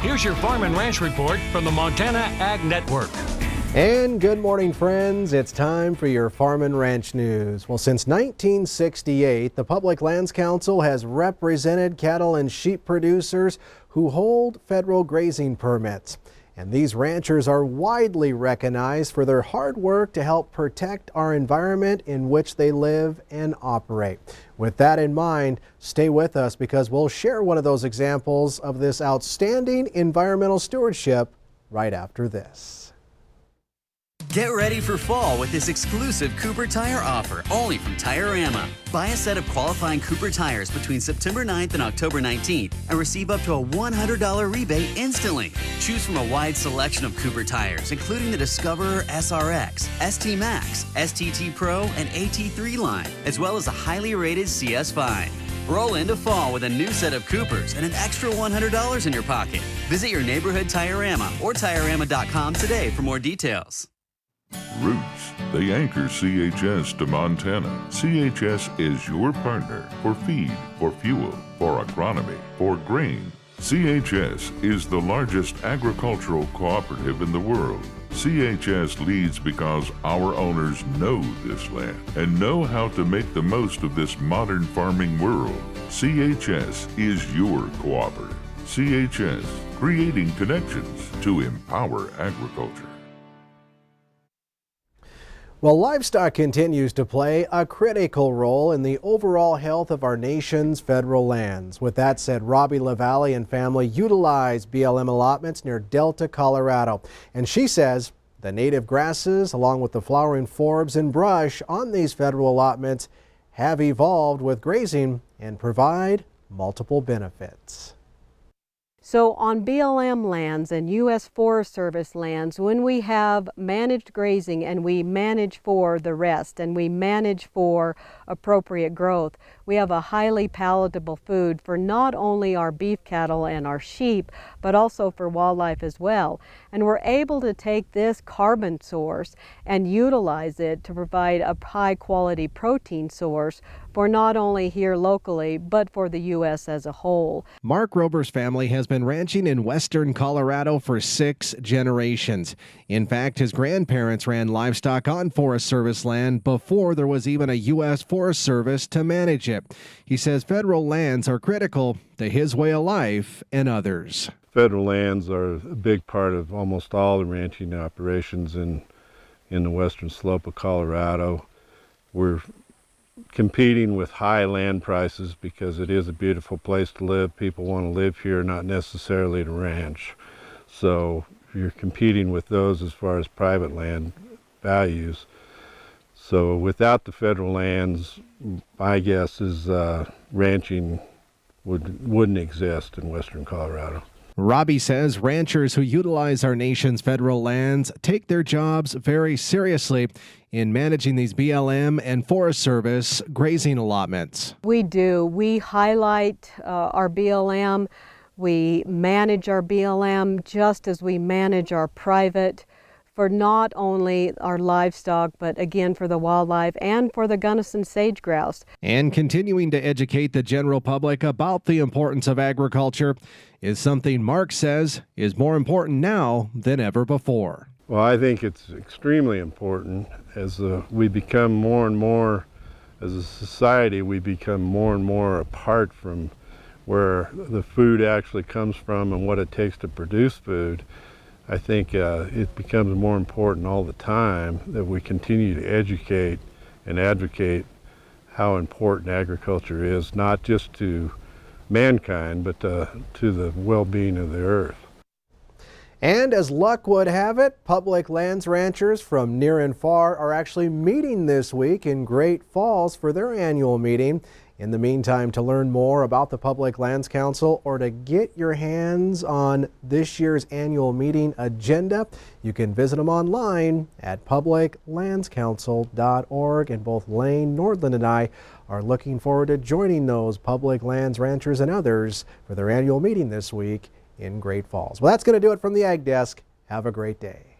Here's your Farm and Ranch Report from the Montana Ag Network. And good morning, friends. It's time for your Farm and Ranch News. Well, since 1968, the Public Lands Council has represented cattle and sheep producers who hold federal grazing permits. And these ranchers are widely recognized for their hard work to help protect our environment in which they live and operate. With that in mind, stay with us because we'll share one of those examples of this outstanding environmental stewardship right after this. Get ready for fall with this exclusive Cooper Tire offer only from Tire-Rama. Buy a set of qualifying Cooper tires between September 9th and October 19th and receive up to a $100 rebate instantly. Choose from a wide selection of Cooper tires, including the Discoverer SRX, ST Max, STT Pro, and AT3 line, as well as a highly rated CS5. Roll into fall with a new set of Coopers and an extra $100 in your pocket. Visit your neighborhood Tire-Rama or TireRama.com today for more details. Roots, they anchor CHS to Montana. CHS is your partner for feed, for fuel, for agronomy, for grain. CHS is the largest agricultural cooperative in the world. CHS leads because our owners know this land and know how to make the most of this modern farming world. CHS is your cooperative. CHS, creating connections to empower agriculture. Well, livestock continues to play a critical role in the overall health of our nation's federal lands. With that said, Robbie LaValle and family utilize BLM allotments near Delta, Colorado. And she says the native grasses, along with the flowering forbs and brush on these federal allotments, have evolved with grazing and provide multiple benefits. So on BLM lands and U.S. Forest Service lands, when we have managed grazing and we manage for the rest and we manage for appropriate growth, we have a highly palatable food for not only our beef cattle and our sheep, but also for wildlife as well. And we're able to take this carbon source and utilize it to provide a high quality protein source for not only here locally, but for the U.S. as a whole. Mark Rober's family has been ranching in western Colorado for 6 generations. In fact, his grandparents ran livestock on Forest Service land before there was even a U.S. Forest Service to manage it. He says federal lands are critical to his way of life and others. Federal lands are a big part of almost all the ranching operations in the western slope of Colorado. We're competing with high land prices because it is a beautiful place to live. People want to live here, not necessarily to ranch. So you're competing with those as far as private land values. So without the federal lands, my guess is ranching wouldn't exist in western Colorado. Robbie says ranchers who utilize our nation's federal lands take their jobs very seriously in managing these BLM and Forest Service grazing allotments. We do. We highlight our BLM. We manage our BLM just as we manage our private for not only our livestock, but again for the wildlife and for the Gunnison sage grouse. And continuing to educate the general public about the importance of agriculture is something Mark says is more important now than ever before. Well, I think it's extremely important as we become more and more, as a society, we become more and more apart from where the food actually comes from and what it takes to produce food. I think it becomes more important all the time that we continue to educate and advocate how important agriculture is, not just to mankind, but to the well-being of the earth. And as luck would have it, public lands ranchers from near and far are actually meeting this week in Great Falls for their annual meeting. In the meantime, to learn more about the Public Lands Council or to get your hands on this year's annual meeting agenda, you can visit them online at publiclandscouncil.org. And both Lane, Nordland, and I are looking forward to joining those public lands ranchers and others for their annual meeting this week in Great Falls. Well, that's going to do it from the Ag Desk. Have a great day.